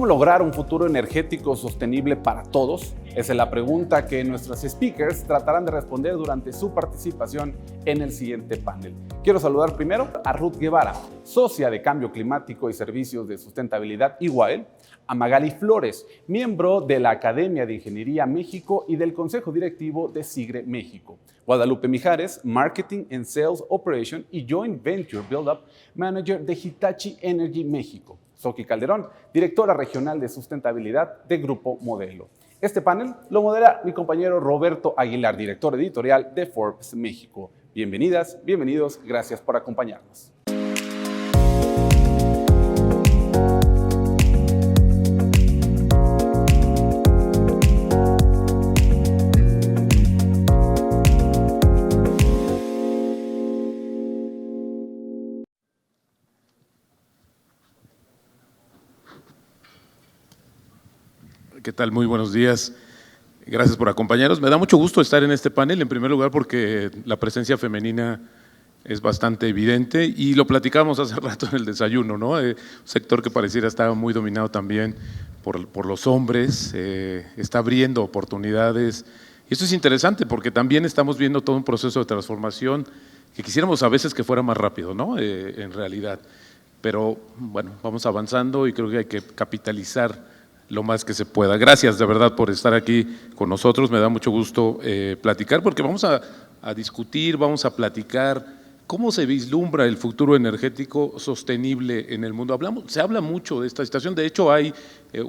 ¿Cómo lograr un futuro energético sostenible para todos? Esa es la pregunta que nuestros speakers tratarán de responder durante su participación en el siguiente panel. Quiero saludar primero a Ruth Guevara, socia de Cambio Climático y Servicios de Sustentabilidad EY, a Magali Flores, miembro de la Academia de Ingeniería México y del Consejo Directivo de Sigre México, Guadalupe Mijares, Marketing and Sales Operation y Joint Venture Buildup Manager de Hitachi Energy México, Soki Calderón, directora regional de sustentabilidad de Grupo Modelo. Este panel lo modera mi compañero Roberto Aguilar, director editorial de Forbes México. Bienvenidas, bienvenidos, gracias por acompañarnos. ¿Qué tal? Muy buenos días. Gracias por acompañarnos. Me da mucho gusto estar en este panel, en primer lugar porque la presencia femenina es bastante evidente y lo platicábamos hace rato en el desayuno, ¿no? Un sector que pareciera estar muy dominado también por los hombres, está abriendo oportunidades. Y esto es interesante porque también estamos viendo todo un proceso de transformación que quisiéramos a veces que fuera más rápido, ¿no? En realidad. Pero bueno, vamos avanzando y creo que hay que capitalizar lo más que se pueda. Gracias de verdad por estar aquí con nosotros, me da mucho gusto platicar porque vamos a discutir, vamos a platicar cómo se vislumbra el futuro energético sostenible en el mundo. Se habla mucho de esta situación, de hecho hay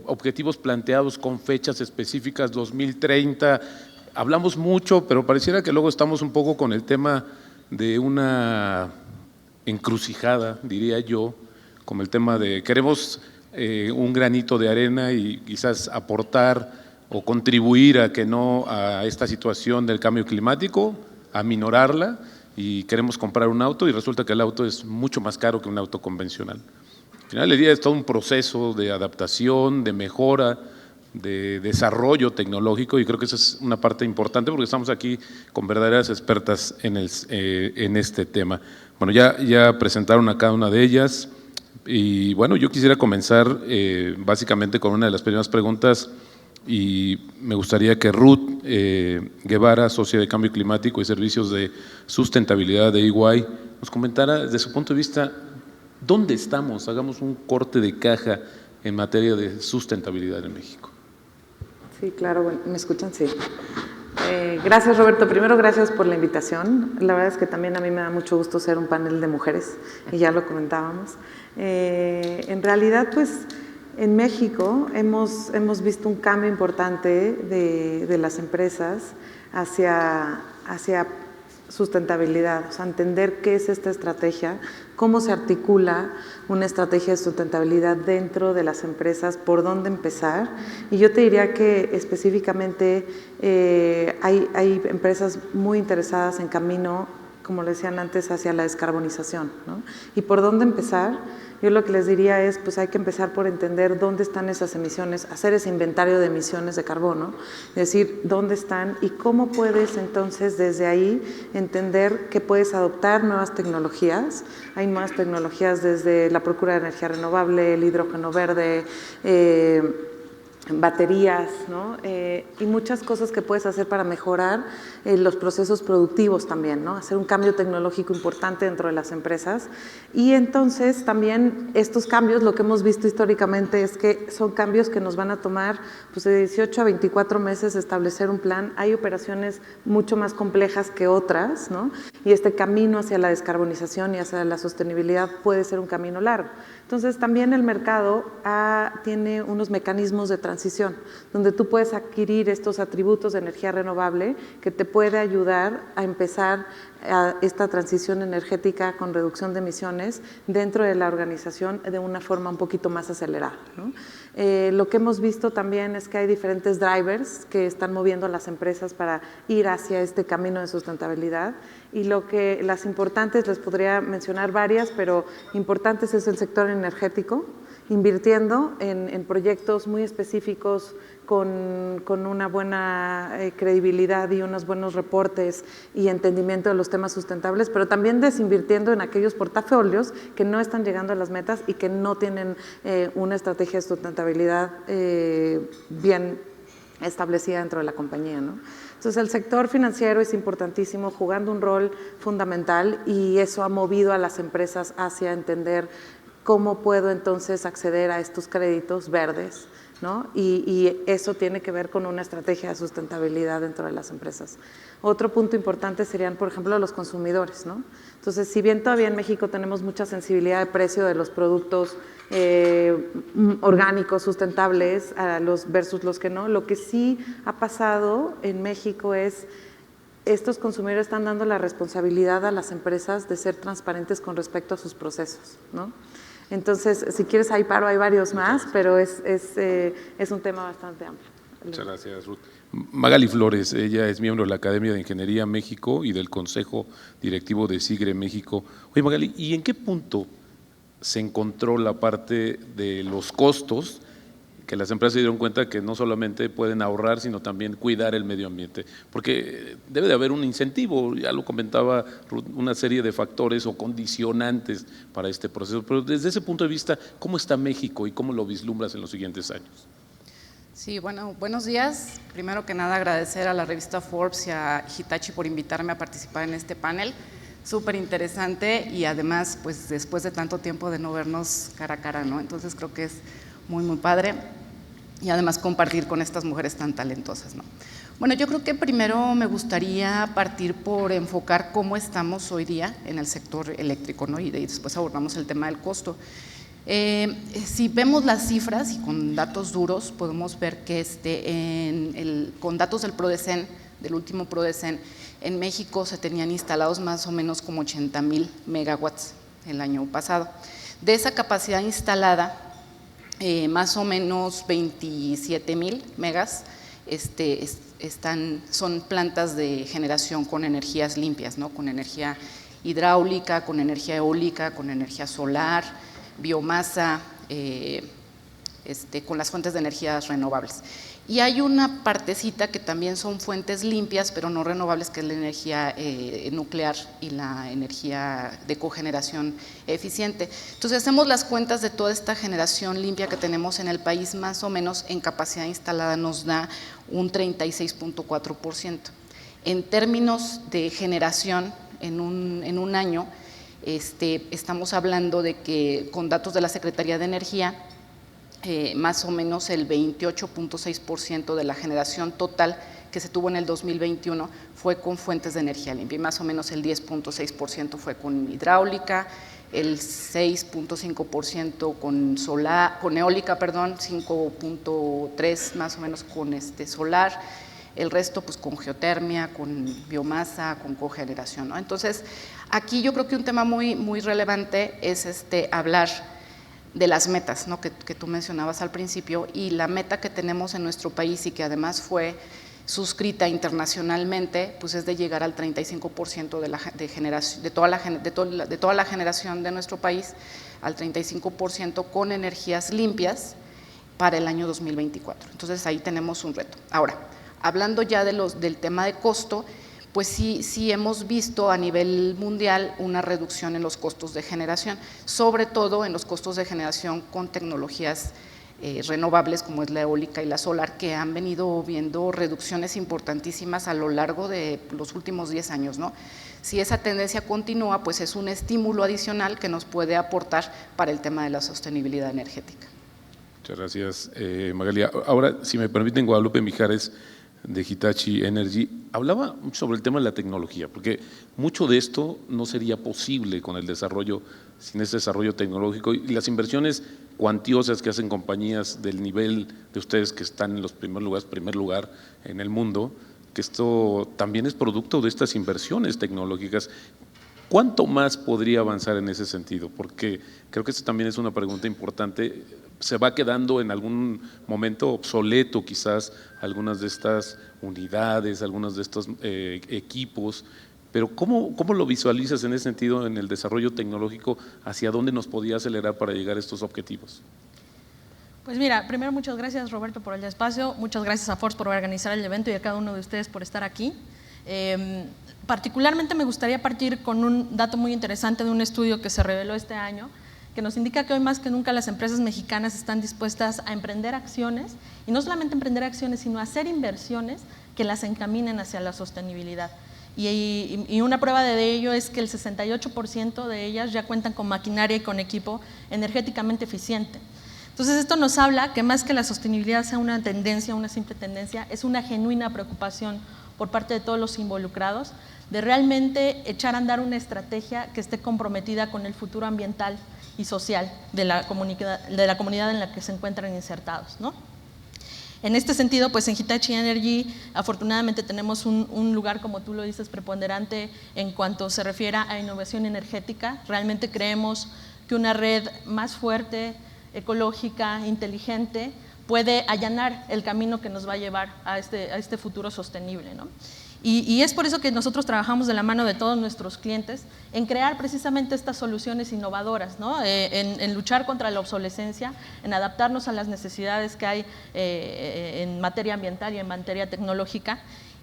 objetivos planteados con fechas específicas, 2030, hablamos mucho, pero pareciera que luego estamos un poco con el tema de una encrucijada, diría yo, como el tema de queremos un granito de arena y quizás aportar o contribuir a que no a esta situación del cambio climático, a minorarla y queremos comprar un auto y resulta que el auto es mucho más caro que un auto convencional. Al final del día es todo un proceso de adaptación, de mejora, de desarrollo tecnológico y creo que esa es una parte importante porque estamos aquí con verdaderas expertas en este tema. Bueno, ya presentaron a cada una de ellas. Y bueno, yo quisiera comenzar básicamente con una de las primeras preguntas y me gustaría que Ruth Guevara, socia de Cambio Climático y Servicios de Sustentabilidad de EY, nos comentara desde su punto de vista dónde estamos, hagamos un corte de caja en materia de sustentabilidad en México. Sí, claro, bueno, ¿me escuchan? Sí. Gracias, Roberto. Primero, gracias por la invitación. La verdad es que también a mí me da mucho gusto ser un panel de mujeres, y ya lo comentábamos. En realidad, pues, en México hemos visto un cambio importante de las empresas hacia sustentabilidad, o sea, entender qué es esta estrategia, cómo se articula una estrategia de sustentabilidad dentro de las empresas, por dónde empezar. Y yo te diría que específicamente hay empresas muy interesadas en camino, como le decían antes, hacia la descarbonización, ¿no? ¿Y por dónde empezar? Yo lo que les diría es, pues hay que empezar por entender dónde están esas emisiones, hacer ese inventario de emisiones de carbono, es decir, dónde están y cómo puedes entonces desde ahí entender que puedes adoptar nuevas tecnologías. Hay nuevas tecnologías desde la procura de energía renovable, el hidrógeno verde, baterías, ¿no? Y muchas cosas que puedes hacer para mejorar los procesos productivos también, ¿no? Hacer un cambio tecnológico importante dentro de las empresas. Y entonces también estos cambios, lo que hemos visto históricamente es que son cambios que nos van a tomar pues, de 18 a 24 meses establecer un plan. Hay operaciones mucho más complejas que otras, ¿no? Y este camino hacia la descarbonización y hacia la sostenibilidad puede ser un camino largo. Entonces también el mercado tiene unos mecanismos de transición donde tú puedes adquirir estos atributos de energía renovable que te puede ayudar a empezar esta transición energética con reducción de emisiones dentro de la organización de una forma un poquito más acelerada, ¿no? Lo que hemos visto también es que hay diferentes drivers que están moviendo a las empresas para ir hacia este camino de sustentabilidad y las importantes, les podría mencionar varias, pero importantes es el sector energético invirtiendo en proyectos muy específicos con una buena credibilidad y unos buenos reportes y entendimiento de los temas sustentables, pero también desinvirtiendo en aquellos portafolios que no están llegando a las metas y que no tienen una estrategia de sustentabilidad bien establecida dentro de la compañía, ¿no? Entonces, el sector financiero es importantísimo, jugando un rol fundamental, y eso ha movido a las empresas hacia entender cómo puedo entonces acceder a estos créditos verdes, ¿no? Y eso tiene que ver con una estrategia de sustentabilidad dentro de las empresas. Otro punto importante serían, por ejemplo, los consumidores, ¿no? Entonces, si bien todavía en México tenemos mucha sensibilidad de precio de los productos orgánicos, sustentables, versus los que no, lo que sí ha pasado en México es estos consumidores están dando la responsabilidad a las empresas de ser transparentes con respecto a sus procesos, ¿no? Entonces, si quieres, ahí paro, hay varios más, pero es un tema bastante amplio. Muchas gracias, Ruth. Magali Flores, ella es miembro de la Academia de Ingeniería México y del Consejo Directivo de SIGRE México. Oye, Magali, ¿y en qué punto se encontró la parte de los costos que las empresas se dieron cuenta que no solamente pueden ahorrar, sino también cuidar el medio ambiente? Porque debe de haber un incentivo, ya lo comentaba Ruth, una serie de factores o condicionantes para este proceso, pero desde ese punto de vista, ¿cómo está México y cómo lo vislumbras en los siguientes años? Sí, bueno, buenos días. Primero que nada, agradecer a la revista Forbes y a Hitachi por invitarme a participar en este panel. Súper interesante y además, pues después de tanto tiempo de no vernos cara a cara, ¿no? Entonces creo que es muy, muy padre, y además compartir con estas mujeres tan talentosas, ¿no? Bueno, yo creo que primero me gustaría partir por enfocar cómo estamos hoy día en el sector eléctrico, ¿no? Y después abordamos el tema del costo. Si vemos las cifras y con datos duros, podemos ver que con datos del PRODECEN, del último PRODECEN, en México se tenían instalados más o menos como 80,000 megawatts el año pasado. De esa capacidad instalada, más o menos 27,000 megas son plantas de generación con energías limpias, ¿no? Con energía hidráulica, con energía eólica, con energía solar, biomasa, con las fuentes de energías renovables. Y hay una partecita que también son fuentes limpias, pero no renovables, que es la energía nuclear y la energía de cogeneración eficiente. Entonces, hacemos las cuentas de toda esta generación limpia que tenemos en el país, más o menos en capacidad instalada nos da un 36.4%. En términos de generación, en un año, estamos hablando de que con datos de la Secretaría de Energía, más o menos el 28.6% de la generación total que se tuvo en el 2021 fue con fuentes de energía limpia, y más o menos el 10.6% fue con hidráulica, el 6.5% con eólica, 5.3% más o menos con solar, el resto pues con geotermia, con biomasa, con cogeneración, ¿no? Entonces, aquí yo creo que un tema muy, muy relevante es hablar de las metas, ¿no? que tú mencionabas al principio, y la meta que tenemos en nuestro país y que además fue suscrita internacionalmente, pues es de llegar al 35% de toda la generación de nuestro país, al 35% con energías limpias para el año 2024. Entonces ahí tenemos un reto. Ahora, hablando ya del tema de costo, pues sí hemos visto a nivel mundial una reducción en los costos de generación, sobre todo en los costos de generación con tecnologías renovables como es la eólica y la solar, que han venido viendo reducciones importantísimas a lo largo de los últimos 10 años, ¿no? Si esa tendencia continúa, pues es un estímulo adicional que nos puede aportar para el tema de la sostenibilidad energética. Muchas gracias, Magali. Ahora, si me permiten, Guadalupe Mijares, de Hitachi Energy, hablaba mucho sobre el tema de la tecnología, porque mucho de esto no sería posible con el desarrollo, sin ese desarrollo tecnológico y las inversiones cuantiosas que hacen compañías del nivel de ustedes, que están en los primer lugar en el mundo, que esto también es producto de estas inversiones tecnológicas. ¿Cuánto más podría avanzar en ese sentido? Porque creo que esta también es una pregunta importante. ¿Se va quedando en algún momento obsoleto quizás algunas de estas unidades, algunos de estos equipos? Pero ¿cómo lo visualizas en ese sentido en el desarrollo tecnológico? ¿Hacia dónde nos podía acelerar para llegar a estos objetivos? Pues mira, primero muchas gracias Roberto por el espacio, muchas gracias a Forbes por organizar el evento y a cada uno de ustedes por estar aquí. Particularmente me gustaría partir con un dato muy interesante de un estudio que se reveló este año, que nos indica que hoy más que nunca las empresas mexicanas están dispuestas a emprender acciones, y no solamente emprender acciones, sino a hacer inversiones que las encaminen hacia la sostenibilidad. Y una prueba de ello es que el 68% de ellas ya cuentan con maquinaria y con equipo energéticamente eficiente. Entonces esto nos habla que más que la sostenibilidad sea una tendencia, una simple tendencia, es una genuina preocupación por parte de todos los involucrados de realmente echar a andar una estrategia que esté comprometida con el futuro ambiental y social de la comunidad en la que se encuentran insertados, ¿no? En este sentido, pues en Hitachi Energy afortunadamente tenemos un lugar, como tú lo dices, preponderante en cuanto se refiere a innovación energética. Realmente creemos que una red más fuerte, ecológica, inteligente, puede allanar el camino que nos va a llevar a este futuro sostenible, ¿no? Y es por eso que nosotros trabajamos de la mano de todos nuestros clientes en crear precisamente estas soluciones innovadoras, ¿no? En luchar contra la obsolescencia, en adaptarnos a las necesidades que hay en materia ambiental y en materia tecnológica,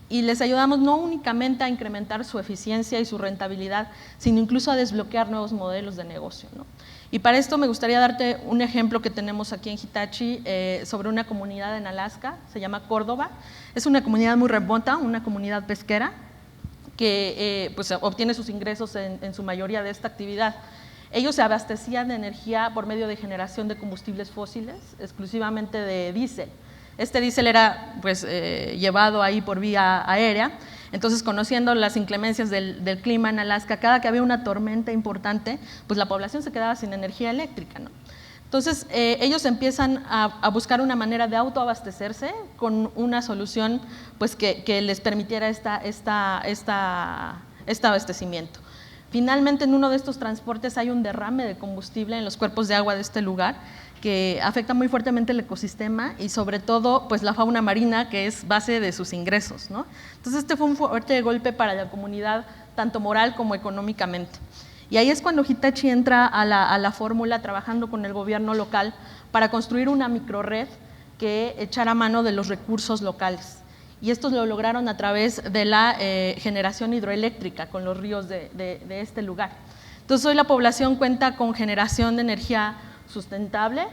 y les ayudamos no únicamente a incrementar su eficiencia y su rentabilidad, sino incluso a desbloquear nuevos modelos de negocio, ¿no? Y para esto me gustaría darte un ejemplo que tenemos aquí en Hitachi sobre una comunidad en Alaska, se llama Córdoba. Es una comunidad muy remota, una comunidad pesquera que pues, obtiene sus ingresos en su mayoría de esta actividad. Ellos se abastecían de energía por medio de generación de combustibles fósiles, exclusivamente de diésel. Este diésel era pues, llevado ahí por vía aérea. Entonces, conociendo las inclemencias del clima en Alaska, cada que había una tormenta importante, pues la población se quedaba sin energía eléctrica, ¿no? Entonces, ellos empiezan a buscar una manera de autoabastecerse con una solución pues, que les permitiera este abastecimiento. Finalmente, en uno de estos transportes hay un derrame de combustible en los cuerpos de agua de este lugar que afecta muy fuertemente el ecosistema y sobre todo pues, la fauna marina, que es base de sus ingresos, ¿no? Entonces este fue un fuerte golpe para la comunidad, tanto moral como económicamente. Y ahí es cuando Hitachi entra a la fórmula trabajando con el gobierno local para construir una microred que echara mano de los recursos locales. Y estos lo lograron a través de la generación hidroeléctrica con los ríos de este lugar. Entonces hoy la población cuenta con generación de energía sustentable,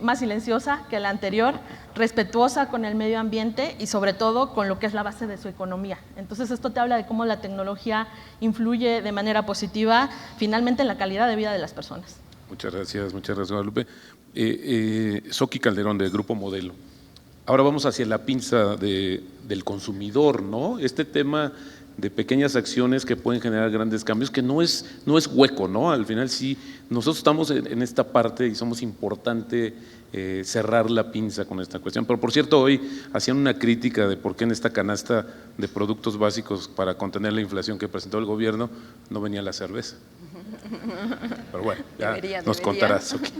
más silenciosa que la anterior, respetuosa con el medio ambiente y sobre todo con lo que es la base de su economía. Entonces esto te habla de cómo la tecnología influye de manera positiva finalmente en la calidad de vida de las personas. Muchas gracias, Guadalupe. Soki Calderón, del Grupo Modelo. Ahora vamos hacia la pinza del consumidor, ¿no? Este tema de pequeñas acciones que pueden generar grandes cambios, que no es hueco, ¿no? Al final sí, nosotros estamos en esta parte y somos importante cerrar la pinza con esta cuestión. Pero por cierto, hoy hacían una crítica de por qué en esta canasta de productos básicos para contener la inflación que presentó el gobierno no venía la cerveza. Pero bueno, ya nos contarás. Okay.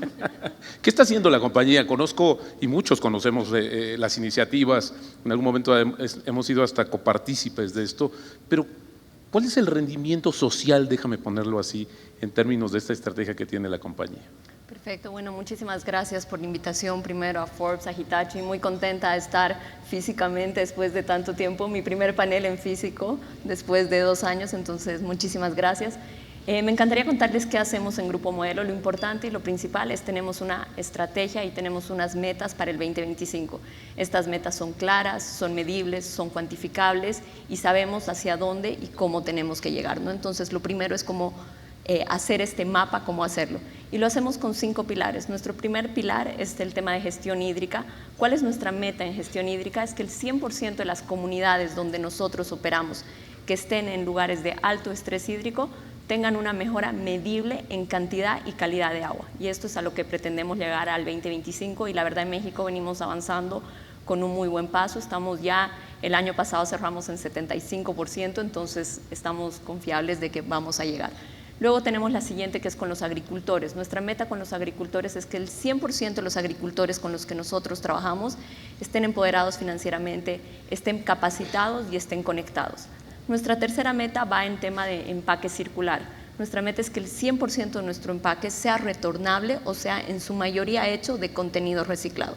¿Qué está haciendo la compañía? Conozco y muchos conocemos las iniciativas, en algún momento hemos sido hasta copartícipes de esto, pero ¿cuál es el rendimiento social, déjame ponerlo así, en términos de esta estrategia que tiene la compañía? Perfecto, bueno, muchísimas gracias por la invitación primero a Forbes, a Hitachi, muy contenta de estar físicamente después de tanto tiempo, mi primer panel en físico después de 2 años, entonces muchísimas gracias. Me encantaría contarles qué hacemos en Grupo Modelo. Lo importante y lo principal es tenemos una estrategia y tenemos unas metas para el 2025. Estas metas son claras, son medibles, son cuantificables y sabemos hacia dónde y cómo tenemos que llegar, ¿no? Entonces, lo primero es cómo hacer este mapa, cómo hacerlo. Y lo hacemos con 5 pilares. Nuestro primer pilar es el tema de gestión hídrica. ¿Cuál es nuestra meta en gestión hídrica? Es que el 100% de las comunidades donde nosotros operamos, que estén en lugares de alto estrés hídrico, tengan una mejora medible en cantidad y calidad de agua. Y esto es a lo que pretendemos llegar al 2025 y la verdad en México venimos avanzando con un muy buen paso. Estamos ya, el año pasado cerramos en 75%, entonces estamos confiables de que vamos a llegar. Luego tenemos la siguiente, que es con los agricultores. Nuestra meta con los agricultores es que el 100% de los agricultores con los que nosotros trabajamos estén empoderados financieramente, estén capacitados y estén conectados. Nuestra tercera meta va en tema de empaque circular. Nuestra meta es que el 100% de nuestro empaque sea retornable, o sea, en su mayoría hecho de contenido reciclado.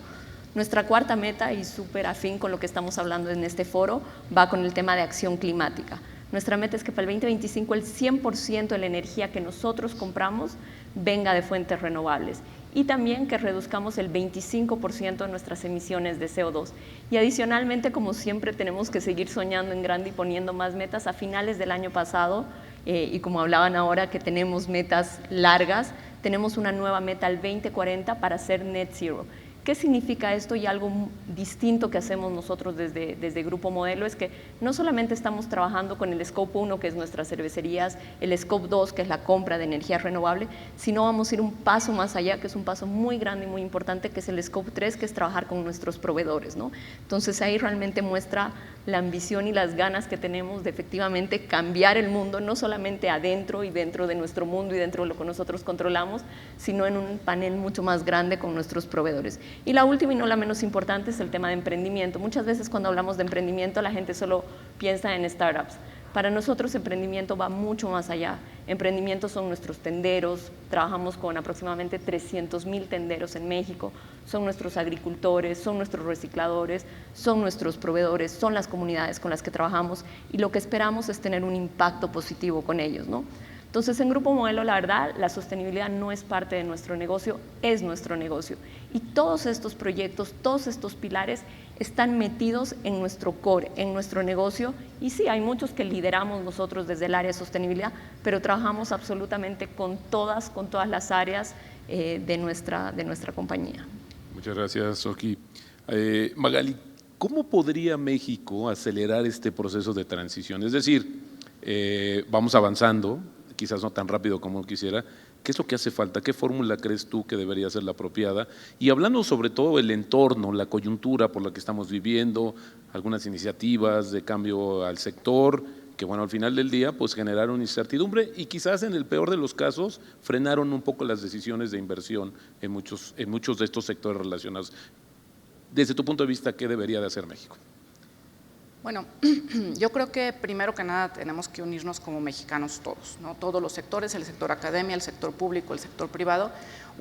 Nuestra cuarta meta, y súper afín con lo que estamos hablando en este foro, va con el tema de acción climática. Nuestra meta es que para el 2025 el 100% de la energía que nosotros compramos venga de fuentes renovables y también que reduzcamos el 25% de nuestras emisiones de CO2. Y adicionalmente, como siempre, tenemos que seguir soñando en grande y poniendo más metas. A finales del año pasado, y como hablaban ahora que tenemos metas largas, tenemos una nueva meta al 2040 para ser net zero. ¿Qué significa esto? Y algo distinto que hacemos nosotros desde Grupo Modelo es que no solamente estamos trabajando con el Scope 1, que es nuestras cervecerías, el Scope 2, que es la compra de energía renovable, sino vamos a ir un paso más allá, que es un paso muy grande y muy importante, que es el Scope 3, que es trabajar con nuestros proveedores, ¿no? Entonces ahí realmente muestra la ambición y las ganas que tenemos de efectivamente cambiar el mundo, no solamente adentro y dentro de nuestro mundo y dentro de lo que nosotros controlamos, sino en un panel mucho más grande con nuestros proveedores. Y la última y no la menos importante es el tema de emprendimiento. Muchas veces cuando hablamos de emprendimiento la gente solo piensa en startups. Para nosotros emprendimiento va mucho más allá. Emprendimiento son nuestros tenderos, trabajamos con aproximadamente 300,000 tenderos en México, son nuestros agricultores, son nuestros recicladores, son nuestros proveedores, son las comunidades con las que trabajamos y lo que esperamos es tener un impacto positivo con ellos, ¿no? Entonces, en Grupo Modelo, la verdad, la sostenibilidad no es parte de nuestro negocio, es nuestro negocio. Y todos estos proyectos, todos estos pilares están metidos en nuestro core, en nuestro negocio. Y sí, hay muchos que lideramos nosotros desde el área de sostenibilidad, pero trabajamos absolutamente con todas las áreas de nuestra compañía. Muchas gracias, Soki. Magali, ¿cómo podría México acelerar este proceso de transición? Es decir, vamos avanzando, quizás no tan rápido como quisiera. ¿Qué es lo que hace falta? ¿Qué fórmula crees tú que debería ser la apropiada? Y hablando sobre todo del entorno, la coyuntura por la que estamos viviendo, algunas iniciativas de cambio al sector, que bueno, al final del día pues generaron incertidumbre y quizás en el peor de los casos frenaron un poco las decisiones de inversión en muchos de estos sectores relacionados. Desde tu punto de vista, ¿qué debería de hacer México? Bueno, yo creo que primero que nada tenemos que unirnos como mexicanos todos, ¿no? Todos los sectores, el sector academia, el sector público, el sector privado,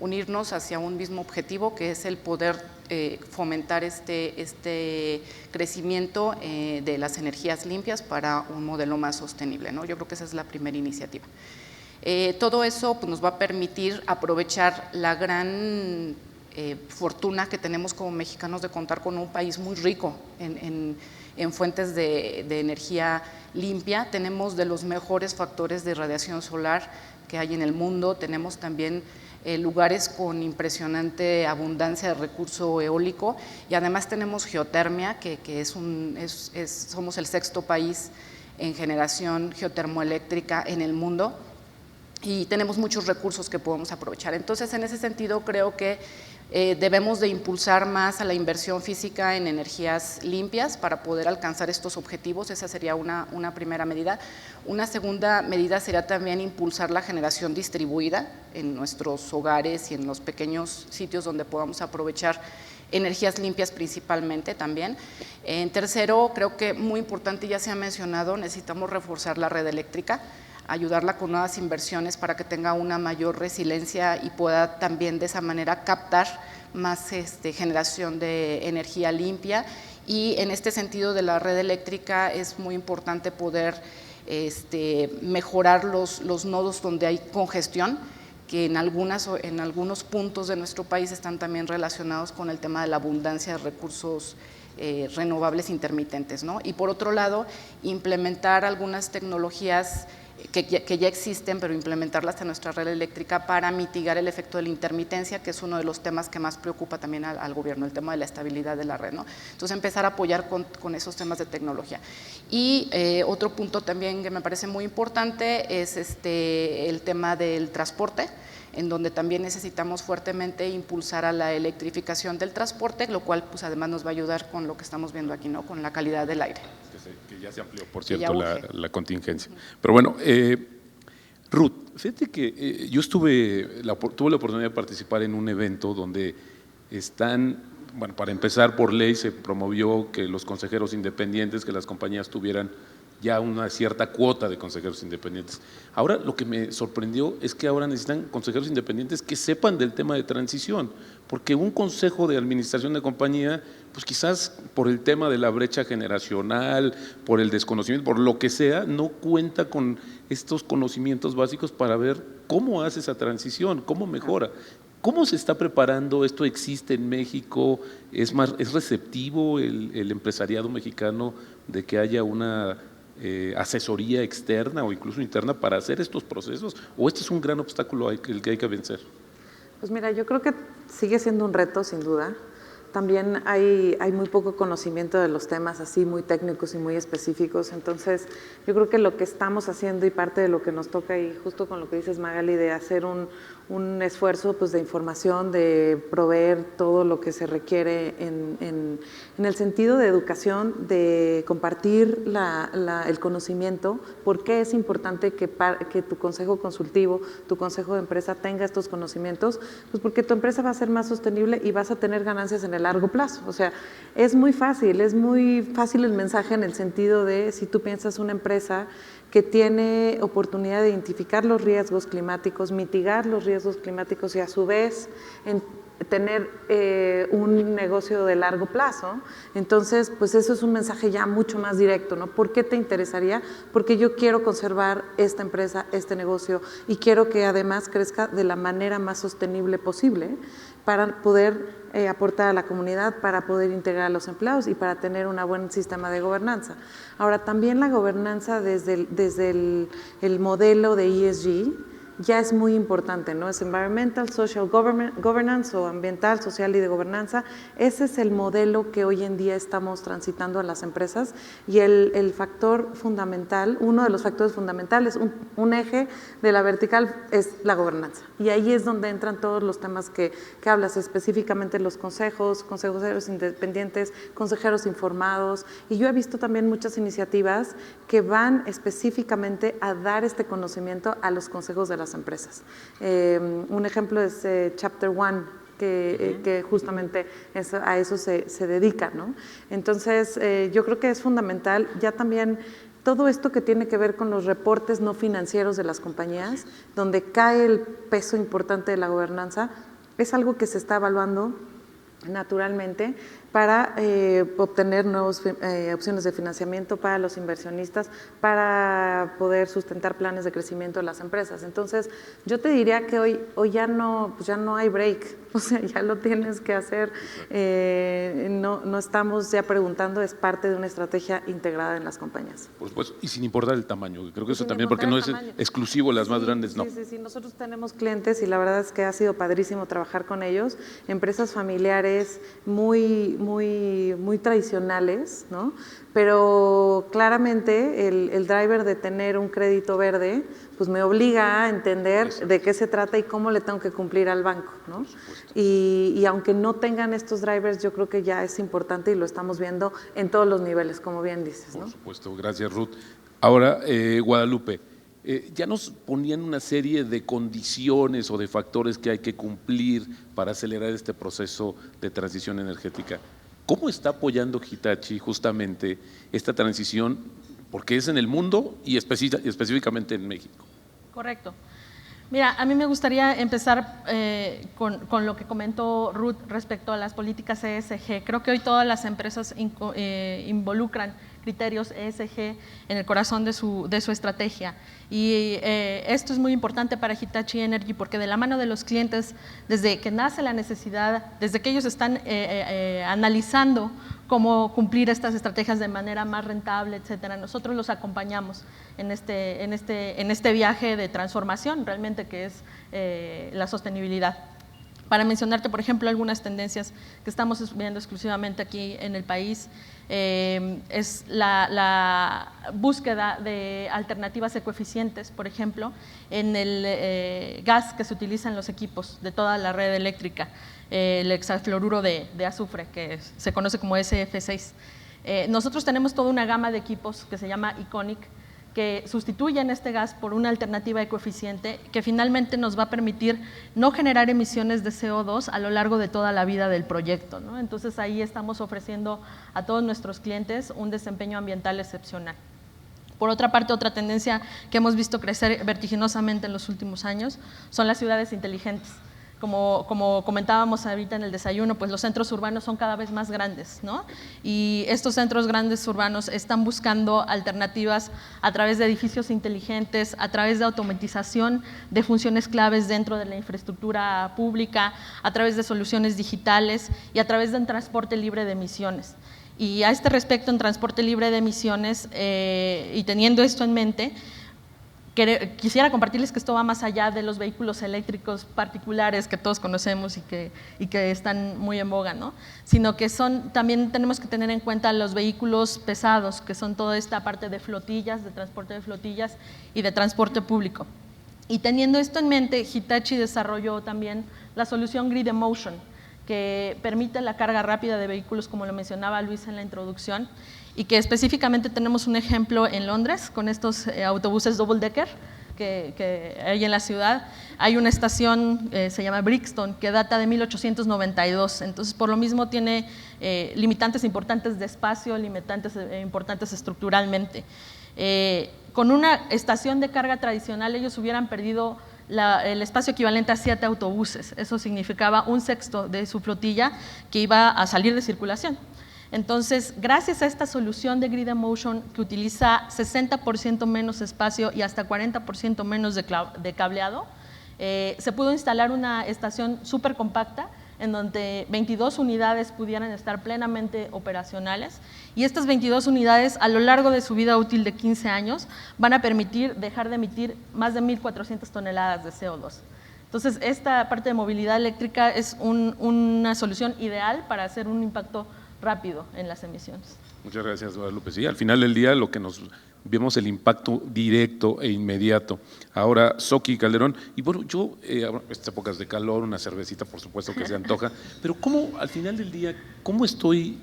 unirnos hacia un mismo objetivo que es el poder fomentar este crecimiento de las energías limpias para un modelo más sostenible, ¿no? Yo creo que esa es la primera iniciativa. Todo eso pues, nos va a permitir aprovechar la gran fortuna que tenemos como mexicanos de contar con un país muy rico en fuentes de energía limpia. Tenemos de los mejores factores de radiación solar que hay en el mundo, tenemos también lugares con impresionante abundancia de recurso eólico y además tenemos geotermia, que somos el sexto país en generación geotermoeléctrica en el mundo y tenemos muchos recursos que podemos aprovechar. Entonces, en ese sentido, creo que debemos de impulsar más a la inversión física en energías limpias para poder alcanzar estos objetivos. Esa sería una primera medida. Una segunda medida sería también impulsar la generación distribuida en nuestros hogares y en los pequeños sitios donde podamos aprovechar energías limpias principalmente también. En tercero, creo que muy importante, ya se ha mencionado, necesitamos reforzar la red eléctrica, ayudarla con nuevas inversiones para que tenga una mayor resiliencia y pueda también de esa manera captar más generación de energía limpia. Y en este sentido de la red eléctrica es muy importante poder mejorar los nodos donde hay congestión, que en algunos puntos de nuestro país están también relacionados con el tema de la abundancia de recursos renovables intermitentes, ¿no? Y por otro lado, implementar algunas tecnologías que ya existen, pero implementarlas en nuestra red eléctrica para mitigar el efecto de la intermitencia, que es uno de los temas que más preocupa también al gobierno, el tema de la estabilidad de la red, ¿no? Entonces, empezar a apoyar con esos temas de tecnología. Y otro punto también que me parece muy importante es el tema del transporte, en donde también necesitamos fuertemente impulsar a la electrificación del transporte, lo cual pues además nos va a ayudar con lo que estamos viendo aquí, ¿no? Con la calidad del aire. Que ya se amplió, por cierto, la contingencia. Pero bueno, Ruth, fíjate que yo tuve la oportunidad de participar en un evento donde bueno, para empezar, por ley se promovió que los consejeros independientes, que las compañías tuvieran ya una cierta cuota de consejeros independientes. Ahora lo que me sorprendió es que ahora necesitan consejeros independientes que sepan del tema de transición, porque un consejo de administración de compañía, pues quizás por el tema de la brecha generacional, por el desconocimiento, por lo que sea, no cuenta con estos conocimientos básicos para ver cómo hace esa transición, cómo mejora. ¿Cómo se está preparando? ¿Esto existe en México? ¿Es receptivo el empresariado mexicano de que haya una asesoría externa o incluso interna para hacer estos procesos? ¿O este es un gran obstáculo el que hay que vencer? Pues mira, yo creo que sigue siendo un reto, sin duda. También hay muy poco conocimiento de los temas así muy técnicos y muy específicos, entonces yo creo que lo que estamos haciendo y parte de lo que nos toca, y justo con lo que dices, Magali, de hacer un esfuerzo pues, de información, de proveer todo lo que se requiere en el sentido de educación, de compartir el conocimiento, por qué es importante que tu consejo consultivo, tu consejo de empresa tenga estos conocimientos, pues porque tu empresa va a ser más sostenible y vas a tener ganancias en el largo plazo. O sea, es muy fácil el mensaje en el sentido de si tú piensas una empresa que tiene oportunidad de identificar los riesgos climáticos, mitigar los riesgos climáticos y a su vez tener un negocio de largo plazo, entonces pues eso es un mensaje ya mucho más directo, ¿no? ¿Por qué te interesaría? Porque yo quiero conservar esta empresa, este negocio y quiero que además crezca de la manera más sostenible posible para poder aportar a la comunidad, para poder integrar a los empleados y para tener un buen sistema de gobernanza. Ahora, también la gobernanza desde el modelo de ESG ya es muy importante, ¿no? Es Environmental, Social Governance o ambiental, social y de gobernanza. Ese es el modelo que hoy en día estamos transitando a las empresas y el factor fundamental, uno de los factores fundamentales, un eje de la vertical es la gobernanza. Y ahí es donde entran todos los temas que hablas, específicamente los consejeros independientes, consejeros informados. Y yo he visto también muchas iniciativas que van específicamente a dar este conocimiento a los consejos de las empresas. Un ejemplo es Chapter One, que justamente a eso se dedica, ¿no? Entonces, yo creo que es fundamental ya también todo esto que tiene que ver con los reportes no financieros de las compañías, donde cae el peso importante de la gobernanza, es algo que se está evaluando naturalmente para obtener nuevas opciones de financiamiento para los inversionistas, para poder sustentar planes de crecimiento de las empresas. Entonces, yo te diría que hoy ya no hay break, o sea, ya lo tienes que hacer, no estamos ya preguntando, es parte de una estrategia integrada en las compañías. Por supuesto, y sin importar el tamaño, creo que eso también, porque no es exclusivo las más grandes, no. Sí, nosotros tenemos clientes y la verdad es que ha sido padrísimo trabajar con ellos, empresas familiares muy tradicionales, ¿no? Pero claramente el driver de tener un crédito verde, pues me obliga a entender de qué se trata y cómo le tengo que cumplir al banco, ¿no? Y aunque no tengan estos drivers, yo creo que ya es importante y lo estamos viendo en todos los niveles, como bien dices, ¿no? Por supuesto, gracias Ruth. Ahora, Guadalupe, ya nos ponían una serie de condiciones o de factores que hay que cumplir para acelerar este proceso de transición energética. ¿Cómo está apoyando Hitachi justamente esta transición? Porque es en el mundo y específicamente en México. Correcto. Mira, a mí me gustaría empezar con lo que comentó Ruth respecto a las políticas ESG. Creo que hoy todas las empresas involucran criterios ESG en el corazón de su estrategia. Y esto es muy importante para Hitachi Energy porque de la mano de los clientes, desde que nace la necesidad, desde que ellos están analizando cómo cumplir estas estrategias de manera más rentable, etcétera, nosotros los acompañamos en este viaje de transformación realmente que es la sostenibilidad. Para mencionarte, por ejemplo, algunas tendencias que estamos viendo exclusivamente aquí en el país, es la búsqueda de alternativas ecoeficientes, por ejemplo, en el gas que se utiliza en los equipos de toda la red eléctrica, el hexafluoruro de azufre, que se conoce como SF6. Nosotros tenemos toda una gama de equipos que se llama Iconic, que sustituyen este gas por una alternativa ecoeficiente que finalmente nos va a permitir no generar emisiones de CO2 a lo largo de toda la vida del proyecto, ¿no? Entonces ahí estamos ofreciendo a todos nuestros clientes un desempeño ambiental excepcional. Por otra parte, otra tendencia que hemos visto crecer vertiginosamente en los últimos años son las ciudades inteligentes. Como comentábamos ahorita en el desayuno, pues los centros urbanos son cada vez más grandes, ¿no? Y estos centros grandes urbanos están buscando alternativas a través de edificios inteligentes, a través de automatización de funciones claves dentro de la infraestructura pública, a través de soluciones digitales y a través de un transporte libre de emisiones. Y a este respecto, en transporte libre de emisiones, y teniendo esto en mente, quisiera compartirles que esto va más allá de los vehículos eléctricos particulares que todos conocemos y que están muy en boga, ¿no? Sino que también tenemos que tener en cuenta los vehículos pesados, que son toda esta parte de flotillas, de transporte de flotillas y de transporte público. Y teniendo esto en mente, Hitachi desarrolló también la solución Grid Emotion, que permite la carga rápida de vehículos, como lo mencionaba Luis en la introducción, y que específicamente tenemos un ejemplo en Londres con estos autobuses double decker que hay en la ciudad. Hay una estación, se llama Brixton, que data de 1892, entonces por lo mismo tiene limitantes importantes de espacio, limitantes importantes estructuralmente. Con una estación de carga tradicional ellos hubieran perdido el espacio equivalente a 7 autobuses, eso significaba 1/6 de su flotilla que iba a salir de circulación. Entonces, gracias a esta solución de Grid Emotion, que utiliza 60% menos espacio y hasta 40% menos de cableado, se pudo instalar una estación súper compacta en donde 22 unidades pudieran estar plenamente operacionales, y estas 22 unidades a lo largo de su vida útil de 15 años van a permitir dejar de emitir más de 1.400 toneladas de CO2. Entonces, esta parte de movilidad eléctrica es una solución ideal para hacer un impacto rápido en las emisiones. Muchas gracias, Guadalupe. Sí, al final del día lo que nos vemos el impacto directo e inmediato. Ahora, Soki Calderón, y bueno, yo, estas épocas de calor, una cervecita por supuesto que se antoja, pero ¿cómo al final del día, cómo estoy,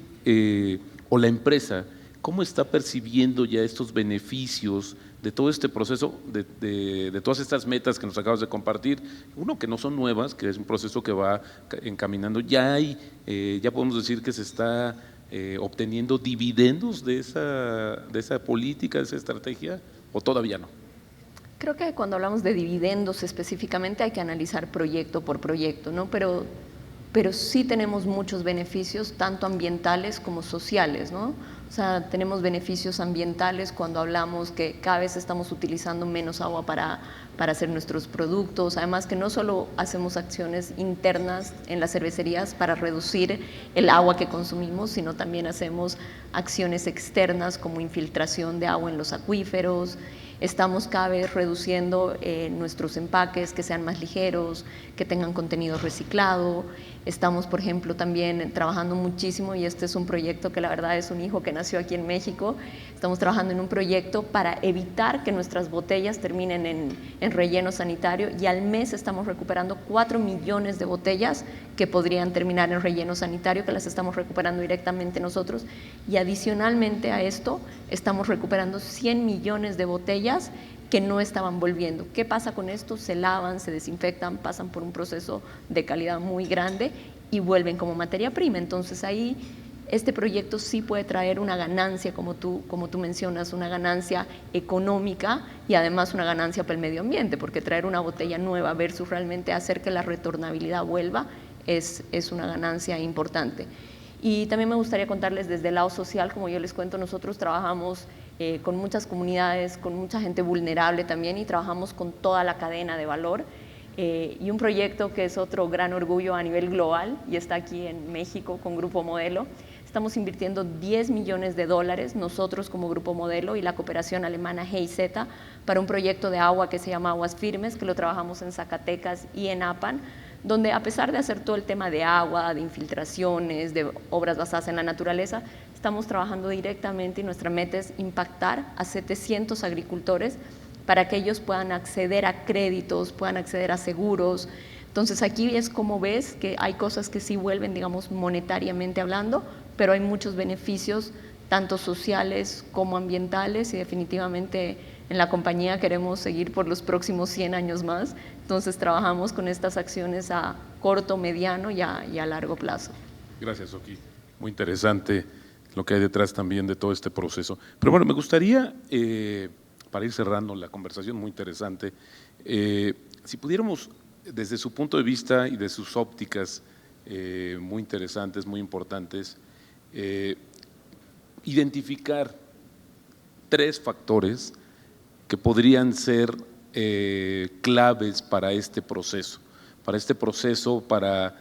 o la empresa, cómo está percibiendo ya estos beneficios de todo este proceso, de todas estas metas que nos acabas de compartir? Uno, que no son nuevas, que es un proceso que va encaminando, ya podemos decir que se está obteniendo dividendos de esa política, de esa estrategia, o todavía no. Creo que cuando hablamos de dividendos específicamente hay que analizar proyecto por proyecto, ¿no? Pero sí tenemos muchos beneficios, tanto ambientales como sociales, ¿no? O sea, tenemos beneficios ambientales cuando hablamos que cada vez estamos utilizando menos agua para hacer nuestros productos, además que no solo hacemos acciones internas en las cervecerías para reducir el agua que consumimos, sino también hacemos acciones externas como infiltración de agua en los acuíferos. Estamos cada vez reduciendo nuestros empaques, que sean más ligeros, que tengan contenido reciclado. Estamos, por ejemplo, también trabajando muchísimo, y este es un proyecto que la verdad es un hijo que nació aquí en México. Estamos trabajando en un proyecto para evitar que nuestras botellas terminen en relleno sanitario, y al mes estamos recuperando 4 millones de botellas que podrían terminar en relleno sanitario, que las estamos recuperando directamente nosotros, y adicionalmente a esto estamos recuperando 100 millones de botellas que no estaban volviendo. ¿Qué pasa con esto? Se lavan, se desinfectan, pasan por un proceso de calidad muy grande y vuelven como materia prima. Entonces ahí este proyecto sí puede traer una ganancia, como tú mencionas, una ganancia económica y además una ganancia para el medio ambiente, porque traer una botella nueva versus realmente hacer que la retornabilidad vuelva es una ganancia importante. Y también me gustaría contarles desde el lado social, como yo les cuento, nosotros trabajamos con muchas comunidades, con mucha gente vulnerable también, y trabajamos con toda la cadena de valor. Y un proyecto que es otro gran orgullo a nivel global y está aquí en México con Grupo Modelo. Estamos invirtiendo $10 millones nosotros como Grupo Modelo y la cooperación alemana GIZ para un proyecto de agua que se llama Aguas Firmes, que lo trabajamos en Zacatecas y en Apan, donde a pesar de hacer todo el tema de agua, de infiltraciones, de obras basadas en la naturaleza, estamos trabajando directamente, y nuestra meta es impactar a 700 agricultores para que ellos puedan acceder a créditos, puedan acceder a seguros. Entonces aquí es como ves que hay cosas que sí vuelven, digamos, monetariamente hablando, pero hay muchos beneficios, tanto sociales como ambientales, y definitivamente en la compañía queremos seguir por los próximos 100 años más. Entonces trabajamos con estas acciones a corto, mediano y a largo plazo. Gracias, Soki. Muy interesante lo que hay detrás también de todo este proceso. Pero bueno, me gustaría, para ir cerrando la conversación muy interesante, si pudiéramos, desde su punto de vista y de sus ópticas muy interesantes, muy importantes, identificar 3 factores que podrían ser claves para este proceso, para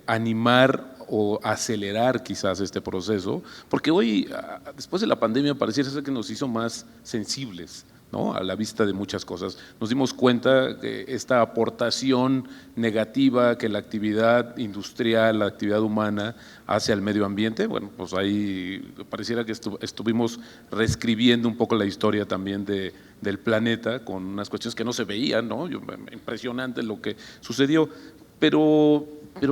animar o acelerar quizás este proceso, porque hoy, después de la pandemia, pareciera ser que nos hizo más sensibles, ¿no?, a la vista de muchas cosas. Nos dimos cuenta que esta aportación negativa que la actividad industrial, la actividad humana hace al medio ambiente, bueno, pues ahí pareciera que estuvimos reescribiendo un poco la historia también del planeta con unas cuestiones que no se veían, ¿no? Impresionante lo que sucedió, pero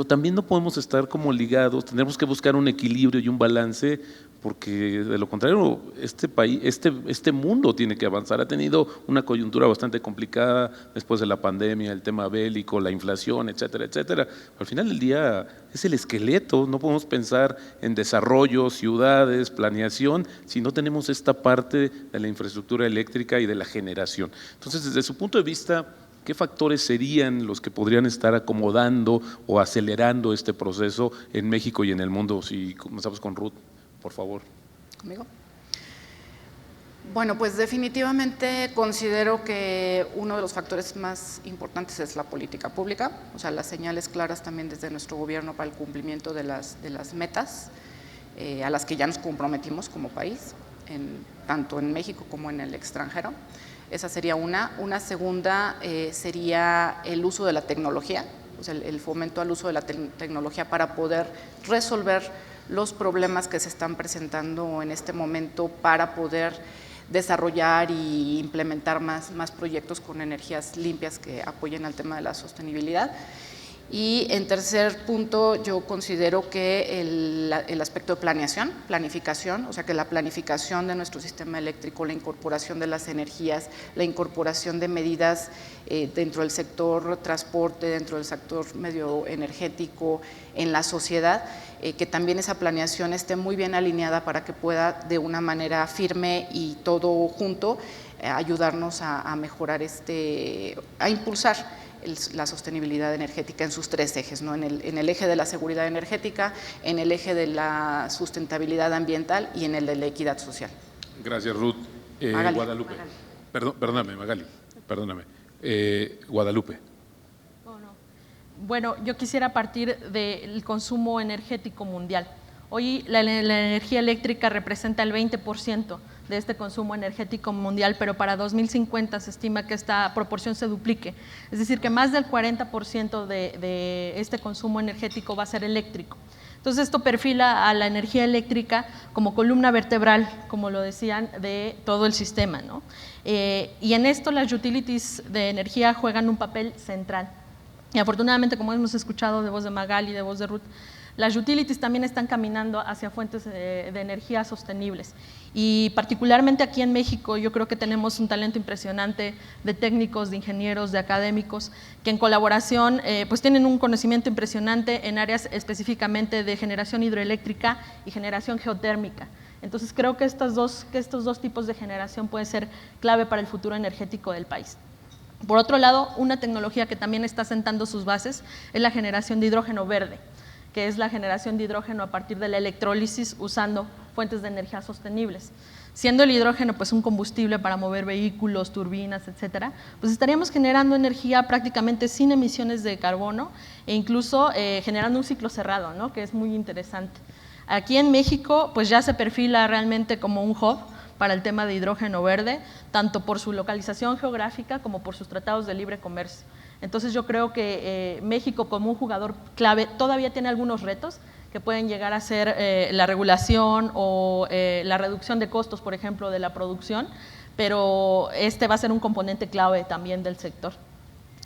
también no podemos estar como ligados, tenemos que buscar un equilibrio y un balance, porque de lo contrario este país, este mundo tiene que avanzar. Ha tenido una coyuntura bastante complicada después de la pandemia, el tema bélico, la inflación, etcétera, etcétera. Al final del día es el esqueleto, no podemos pensar en desarrollo, ciudades, planeación, si no tenemos esta parte de la infraestructura eléctrica y de la generación. Entonces, desde su punto de vista, ¿qué factores serían los que podrían estar acomodando o acelerando este proceso en México y en el mundo? Si comenzamos con Ruth, por favor. ¿Conmigo? Bueno, pues definitivamente considero que uno de los factores más importantes es la política pública, o sea, las señales claras también desde nuestro gobierno para el cumplimiento de las metas a las que ya nos comprometimos como país, tanto en México como en el extranjero. Esa sería una. Una segunda sería el uso de la tecnología, o sea, el fomento al uso de la tecnología para poder resolver los problemas que se están presentando en este momento, para poder desarrollar y implementar más proyectos con energías limpias que apoyen al tema de la sostenibilidad. Y en tercer punto, yo considero que el aspecto de planificación, o sea, que la planificación de nuestro sistema eléctrico, la incorporación de las energías, la incorporación de medidas dentro del sector transporte, dentro del sector medio energético, en la sociedad, que también esa planeación esté muy bien alineada para que pueda de una manera firme y todo junto ayudarnos a mejorar, a impulsar la sostenibilidad energética en sus 3 ejes, ¿no? En el eje de la seguridad energética, en el eje de la sustentabilidad ambiental y en el de la equidad social. Gracias, Ruth. Guadalupe. Perdóname, Magali, perdóname. Guadalupe. Bueno, yo quisiera partir del consumo energético mundial. Hoy la energía eléctrica representa el 20% de este consumo energético mundial, pero para 2050 se estima que esta proporción se duplique. Es decir, que más del 40% de este consumo energético va a ser eléctrico. Entonces, esto perfila a la energía eléctrica como columna vertebral, como lo decían, de todo el sistema, ¿no? Y en esto las utilities de energía juegan un papel central. Y afortunadamente, como hemos escuchado de voz de Magali y de voz de Ruth, las utilities también están caminando hacia fuentes de energía sostenibles. Y particularmente aquí en México, yo creo que tenemos un talento impresionante de técnicos, de ingenieros, de académicos, que en colaboración pues tienen un conocimiento impresionante en áreas específicamente de generación hidroeléctrica y generación geotérmica. Entonces creo que estos dos tipos de generación pueden ser clave para el futuro energético del país. Por otro lado, una tecnología que también está sentando sus bases es la generación de hidrógeno verde, que es la generación de hidrógeno a partir de la electrólisis usando fuentes de energía sostenibles. Siendo el hidrógeno pues un combustible para mover vehículos, turbinas, etcétera, pues estaríamos generando energía prácticamente sin emisiones de carbono e incluso generando un ciclo cerrado, ¿no?, que es muy interesante. Aquí en México pues ya se perfila realmente como un hub para el tema de hidrógeno verde, tanto por su localización geográfica como por sus tratados de libre comercio. Entonces yo creo que México como un jugador clave todavía tiene algunos retos que pueden llegar a ser la regulación o la reducción de costos, por ejemplo, de la producción, pero va a ser un componente clave también del sector.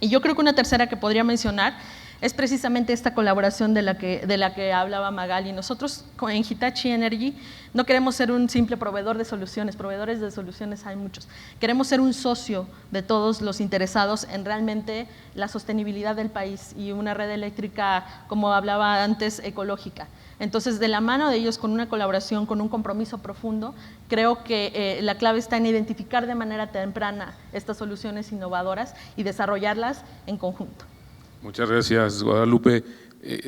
Y yo creo que una tercera que podría mencionar es precisamente esta colaboración de la que hablaba Magali. Nosotros en Hitachi Energy no queremos ser un simple proveedor de soluciones, proveedores de soluciones hay muchos. Queremos ser un socio de todos los interesados en realmente la sostenibilidad del país y una red eléctrica, como hablaba antes, ecológica. Entonces, de la mano de ellos, con una colaboración, con un compromiso profundo, creo que la clave está en identificar de manera temprana estas soluciones innovadoras y desarrollarlas en conjunto. Muchas gracias, Guadalupe.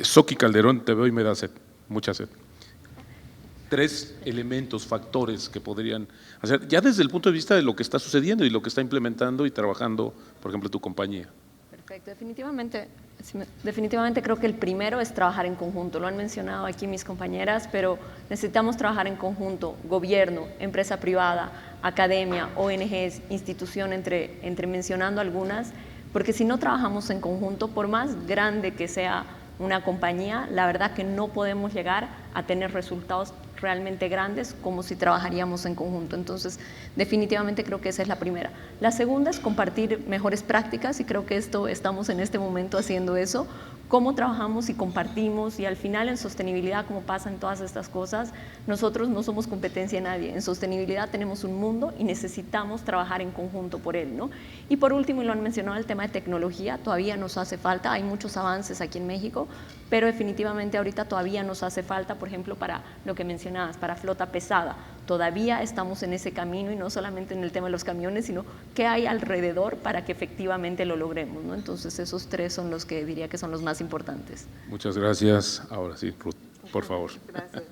Soki Calderón, te veo y me da sed, mucha sed. 3 elementos, factores que podrían hacer, ya desde el punto de vista de lo que está sucediendo y lo que está implementando y trabajando, por ejemplo, tu compañía. Perfecto, definitivamente creo que el primero es trabajar en conjunto, lo han mencionado aquí mis compañeras, pero necesitamos trabajar en conjunto, gobierno, empresa privada, academia, ONGs, institución, entre mencionando algunas, porque si no trabajamos en conjunto, por más grande que sea una compañía, la verdad que no podemos llegar a tener resultados realmente grandes como si trabajaríamos en conjunto. Entonces, definitivamente creo que esa es la primera. La segunda es compartir mejores prácticas y creo que estamos en este momento haciendo eso. Cómo trabajamos y compartimos y al final en sostenibilidad, como pasa en todas estas cosas, nosotros no somos competencia de nadie. En sostenibilidad tenemos un mundo y necesitamos trabajar en conjunto por él, ¿no? Y por último, y lo han mencionado, el tema de tecnología, todavía nos hace falta, hay muchos avances aquí en México, pero definitivamente ahorita todavía nos hace falta, por ejemplo, para lo que mencionabas, para flota pesada. Todavía estamos en ese camino y no solamente en el tema de los camiones, sino qué hay alrededor para que efectivamente lo logremos, ¿no? Entonces esos 3 son los que diría que son los más importantes. Muchas gracias. Ahora sí, Ruth, por favor. Gracias.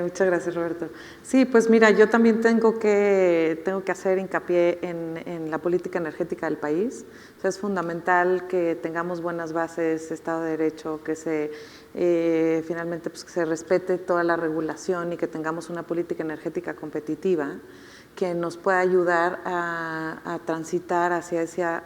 Muchas gracias, Roberto. Sí, pues mira, yo también tengo que hacer hincapié en la política energética del país. O sea, es fundamental que tengamos buenas bases, Estado de Derecho, que finalmente pues, que se respete toda la regulación y que tengamos una política energética competitiva que nos pueda ayudar a transitar hacia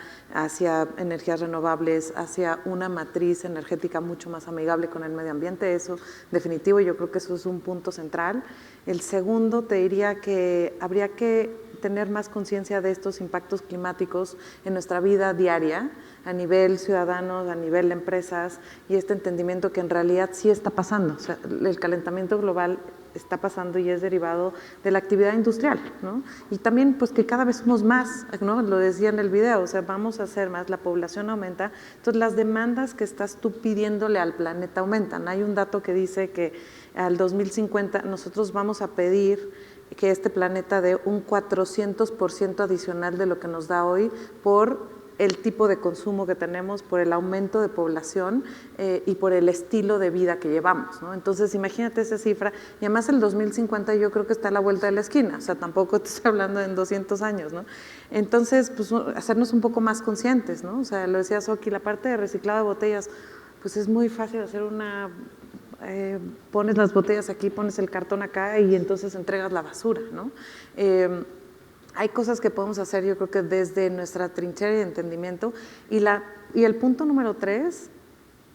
energías renovables, hacia una matriz energética mucho más amigable con el medio ambiente. Eso definitivo, yo creo que eso es un punto central. El segundo, te diría que habría que tener más conciencia de estos impactos climáticos en nuestra vida diaria, a nivel ciudadanos, a nivel de empresas, y este entendimiento que en realidad sí está pasando. O sea, el calentamiento global está pasando y es derivado de la actividad industrial, ¿no? Y también pues que cada vez somos más, ¿no? Lo decía en el video, o sea, vamos a ser más, la población aumenta, entonces las demandas que estás tú pidiéndole al planeta aumentan. Hay un dato que dice que al 2050 nosotros vamos a pedir que este planeta dé un 400% adicional de lo que nos da hoy por el tipo de consumo que tenemos, por el aumento de población y por el estilo de vida que llevamos, ¿no? Entonces, imagínate esa cifra, y además el 2050 yo creo que está a la vuelta de la esquina, o sea, tampoco te estoy hablando en 200 años, ¿no? Entonces, pues hacernos un poco más conscientes, ¿no? O sea, lo decía Soki, la parte de reciclado de botellas, pues es muy fácil hacer pones las botellas aquí, pones el cartón acá y entonces entregas la basura, ¿no? Hay cosas que podemos hacer, yo creo que desde nuestra trinchera y entendimiento. Y el punto número 3,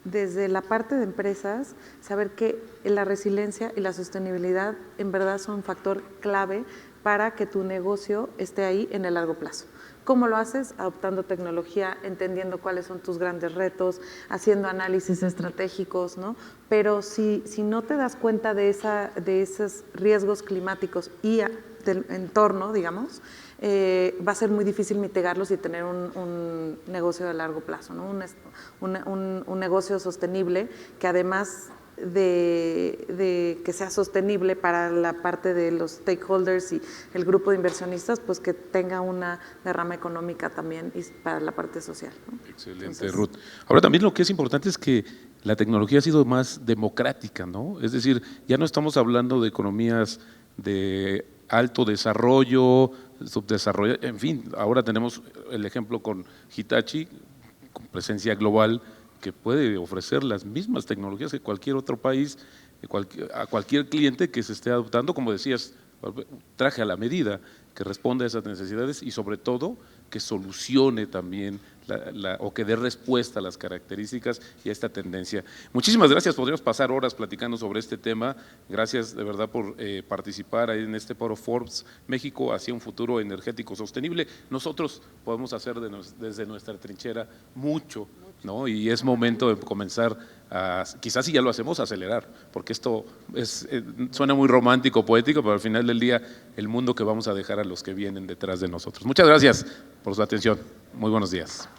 desde la parte de empresas, saber que la resiliencia y la sostenibilidad en verdad son un factor clave para que tu negocio esté ahí en el largo plazo. ¿Cómo lo haces? Adoptando tecnología, entendiendo cuáles son tus grandes retos, haciendo análisis estratégicos, ¿no? Pero si no te das cuenta de esos riesgos climáticos y del entorno, digamos, va a ser muy difícil mitigarlos y tener un negocio de largo plazo, ¿no? Un negocio sostenible que además de que sea sostenible para la parte de los stakeholders y el grupo de inversionistas, pues que tenga una derrama económica también y para la parte social, ¿no? Excelente. Entonces, Ruth. Ahora también lo que es importante es que la tecnología ha sido más democrática, ¿no? Es decir, ya no estamos hablando de economías de alto desarrollo, subdesarrollo, en fin, ahora tenemos el ejemplo con Hitachi, con presencia global, que puede ofrecer las mismas tecnologías que cualquier otro país, a cualquier cliente que se esté adoptando, como decías, traje a la medida, que responda a esas necesidades y sobre todo que solucione también o que dé respuesta a las características y a esta tendencia. Muchísimas gracias, podríamos pasar horas platicando sobre este tema. Gracias de verdad por participar ahí en este foro Forbes México hacia un futuro energético sostenible. Nosotros podemos hacer desde nuestra trinchera mucho ¿no? Y es momento de comenzar a, quizás si ya lo hacemos, a acelerar, porque esto suena muy romántico, poético, pero al final del día el mundo que vamos a dejar a los que vienen detrás de nosotros. Muchas gracias por su atención. Muy buenos días.